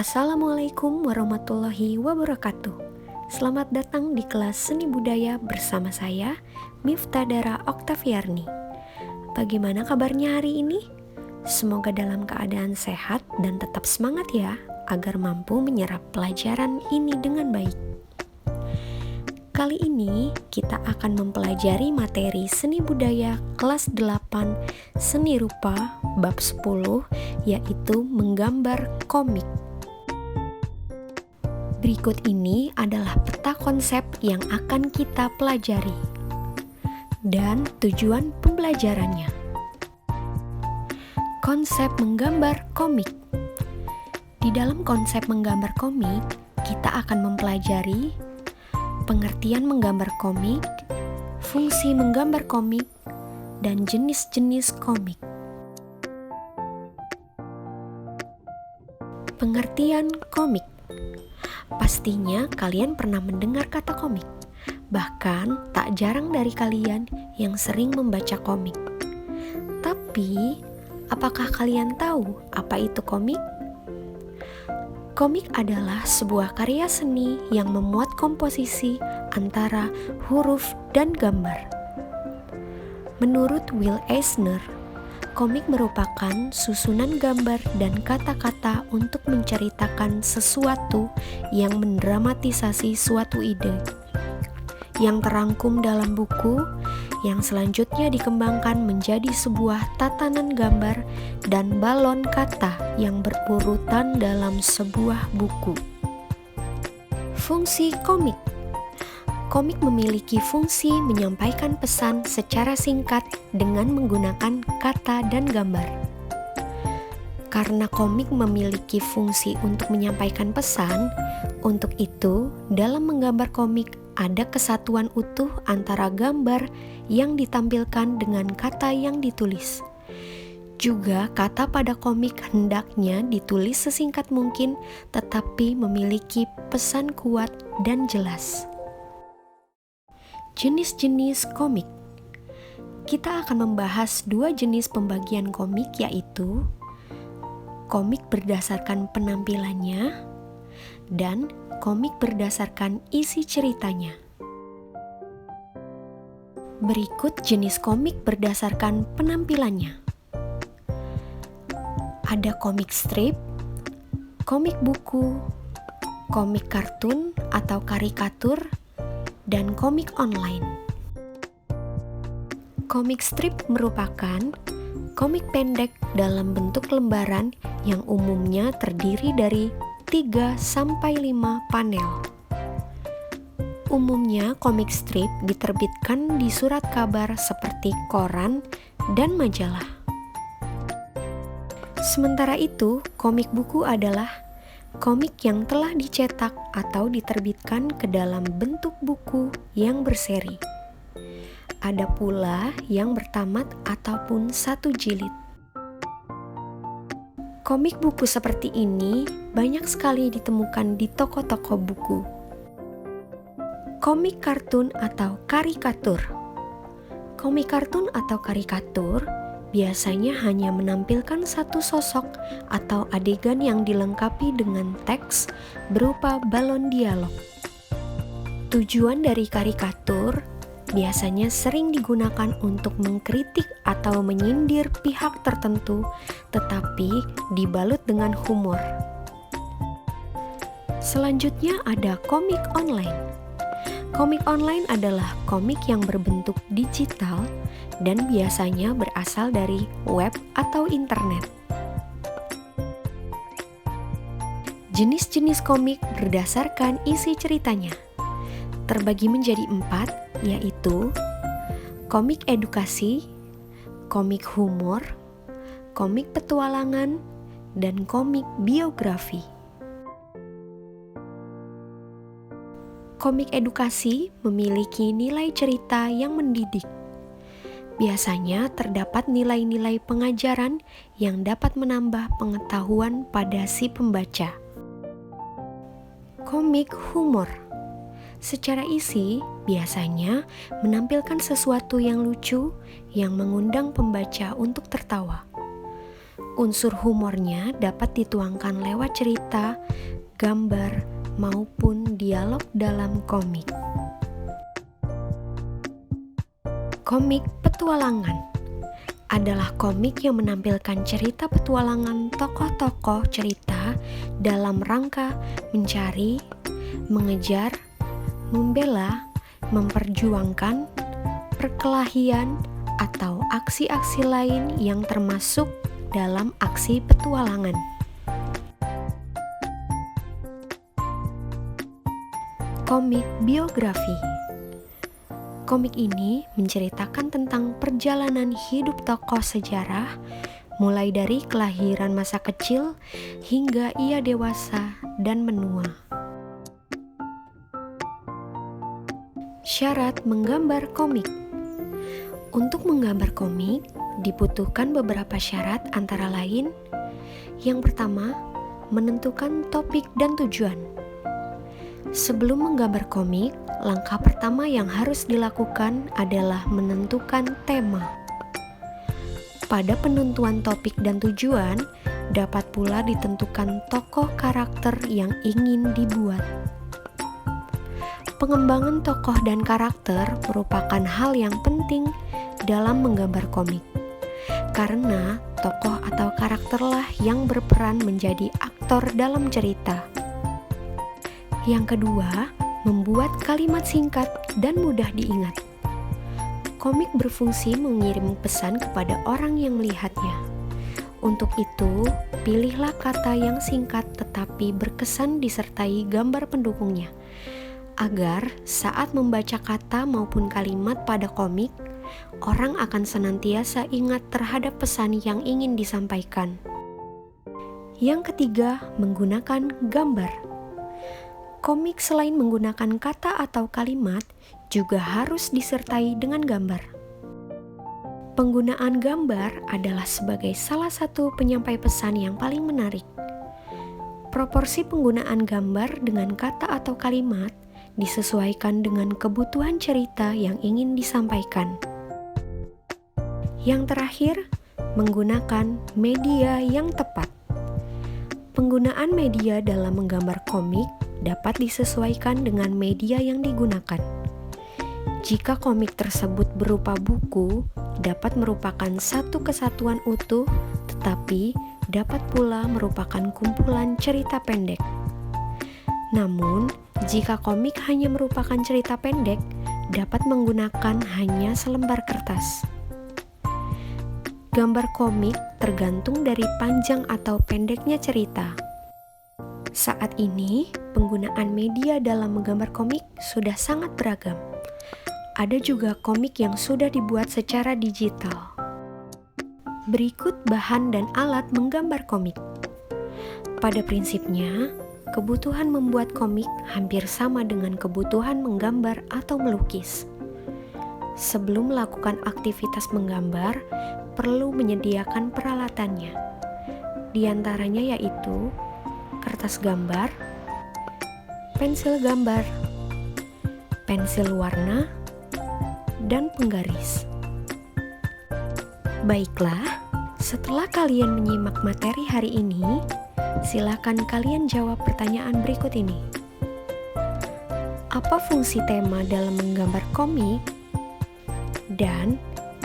Assalamualaikum warahmatullahi wabarakatuh. Selamat datang di kelas Seni Budaya bersama saya, Miftadara Oktaviarni. Bagaimana kabarnya hari ini? Semoga dalam keadaan sehat dan tetap semangat ya, agar mampu menyerap pelajaran ini dengan baik. Kali ini kita akan mempelajari materi Seni Budaya kelas 8 Seni Rupa bab 10, yaitu menggambar komik. Berikut ini adalah peta konsep yang akan kita pelajari dan tujuan pembelajarannya. Konsep menggambar komik. Di dalam konsep menggambar komik, kita akan mempelajari pengertian menggambar komik, fungsi menggambar komik, dan jenis-jenis komik. Pengertian komik. Pastinya kalian pernah mendengar kata komik. Bahkan tak jarang dari kalian yang sering membaca komik. Tapi, apakah kalian tahu apa itu komik? Komik adalah sebuah karya seni yang memuat komposisi antara huruf dan gambar. Menurut Will Eisner, komik merupakan susunan gambar dan kata-kata untuk menceritakan sesuatu yang mendramatisasi suatu ide, yang terangkum dalam buku, yang selanjutnya dikembangkan menjadi sebuah tatanan gambar dan balon kata yang berurutan dalam sebuah buku. Fungsi komik. Komik memiliki fungsi menyampaikan pesan secara singkat dengan menggunakan kata dan gambar. Karena komik memiliki fungsi untuk menyampaikan pesan, untuk itu dalam menggambar komik ada kesatuan utuh antara gambar yang ditampilkan dengan kata yang ditulis. Juga kata pada komik hendaknya ditulis sesingkat mungkin tetapi memiliki pesan kuat dan jelas. Jenis-jenis komik. Kita akan membahas dua jenis pembagian komik, yaitu komik berdasarkan penampilannya dan komik berdasarkan isi ceritanya. Berikut jenis komik berdasarkan penampilannya. Ada komik strip, komik buku, komik kartun atau karikatur, dan komik online. Komik strip merupakan komik pendek dalam bentuk lembaran yang umumnya terdiri dari 3-5 panel. Umumnya komik strip diterbitkan di surat kabar seperti koran dan majalah. Sementara itu, komik buku adalah komik yang telah dicetak atau diterbitkan ke dalam bentuk buku yang berseri. Ada pula yang bertamat ataupun satu jilid. Komik buku seperti ini banyak sekali ditemukan di toko-toko buku. Komik kartun atau karikatur. Komik kartun atau karikatur biasanya hanya menampilkan satu sosok atau adegan yang dilengkapi dengan teks berupa balon dialog. Tujuan dari karikatur biasanya sering digunakan untuk mengkritik atau menyindir pihak tertentu, tetapi dibalut dengan humor. Selanjutnya ada komik online. Komik online adalah komik yang berbentuk digital dan biasanya berasal dari web atau internet. Jenis-jenis komik berdasarkan isi ceritanya terbagi menjadi 4, yaitu komik edukasi, komik humor, komik petualangan, dan komik biografi. Komik edukasi memiliki nilai cerita yang mendidik. Biasanya terdapat nilai-nilai pengajaran yang dapat menambah pengetahuan pada si pembaca. Komik humor secara isi biasanya menampilkan sesuatu yang lucu yang mengundang pembaca untuk tertawa. Unsur humornya dapat dituangkan lewat cerita, gambar, maupun dialog dalam komik. Komik petualangan adalah komik yang menampilkan cerita petualangan tokoh-tokoh cerita dalam rangka mencari, mengejar, membela, memperjuangkan, perkelahian, atau aksi-aksi lain yang termasuk dalam aksi petualangan. Komik biografi. Komik ini menceritakan tentang perjalanan hidup tokoh sejarah, mulai dari kelahiran masa kecil hingga ia dewasa dan menua. Syarat menggambar komik. Untuk menggambar komik, dibutuhkan beberapa syarat antara lain. Yang pertama, menentukan topik dan tujuan. Sebelum menggambar komik, langkah pertama yang harus dilakukan adalah menentukan tema. Pada penentuan topik dan tujuan, dapat pula ditentukan tokoh karakter yang ingin dibuat. Pengembangan tokoh dan karakter merupakan hal yang penting dalam menggambar komik, karena tokoh atau karakterlah yang berperan menjadi aktor dalam cerita. Yang kedua, membuat kalimat singkat dan mudah diingat. Komik berfungsi mengirim pesan kepada orang yang melihatnya. Untuk itu, pilihlah kata yang singkat tetapi berkesan disertai gambar pendukungnya, agar saat membaca kata maupun kalimat pada komik, orang akan senantiasa ingat terhadap pesan yang ingin disampaikan. Yang ketiga, menggunakan gambar. Komik selain menggunakan kata atau kalimat, juga harus disertai dengan gambar. Penggunaan gambar adalah sebagai salah satu penyampai pesan yang paling menarik. Proporsi penggunaan gambar dengan kata atau kalimat disesuaikan dengan kebutuhan cerita yang ingin disampaikan. Yang terakhir, menggunakan media yang tepat. Penggunaan media dalam menggambar komik dapat disesuaikan dengan media yang digunakan. Jika komik tersebut berupa buku, dapat merupakan satu kesatuan utuh, tetapi dapat pula merupakan kumpulan cerita pendek. Namun, jika komik hanya merupakan cerita pendek, dapat menggunakan hanya selembar kertas. Gambar komik tergantung dari panjang atau pendeknya cerita. Saat ini, penggunaan media dalam menggambar komik sudah sangat beragam. Ada juga komik yang sudah dibuat secara digital. Berikut bahan dan alat menggambar komik. Pada prinsipnya, kebutuhan membuat komik hampir sama dengan kebutuhan menggambar atau melukis. Sebelum melakukan aktivitas menggambar, perlu menyediakan peralatannya. Di antaranya yaitu kertas gambar, pensil gambar, pensil warna, dan penggaris. Baiklah, setelah kalian menyimak materi hari ini, silakan kalian jawab pertanyaan berikut ini. Apa fungsi tema dalam menggambar komik? Dan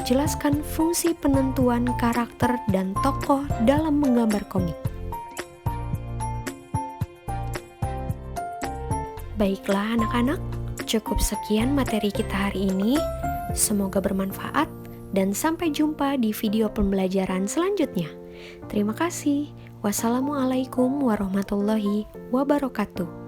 jelaskan fungsi penentuan karakter dan tokoh dalam menggambar komik. Baiklah anak-anak, cukup sekian materi kita hari ini. Semoga bermanfaat dan sampai jumpa di video pembelajaran selanjutnya. Terima kasih. Wassalamualaikum warahmatullahi wabarakatuh.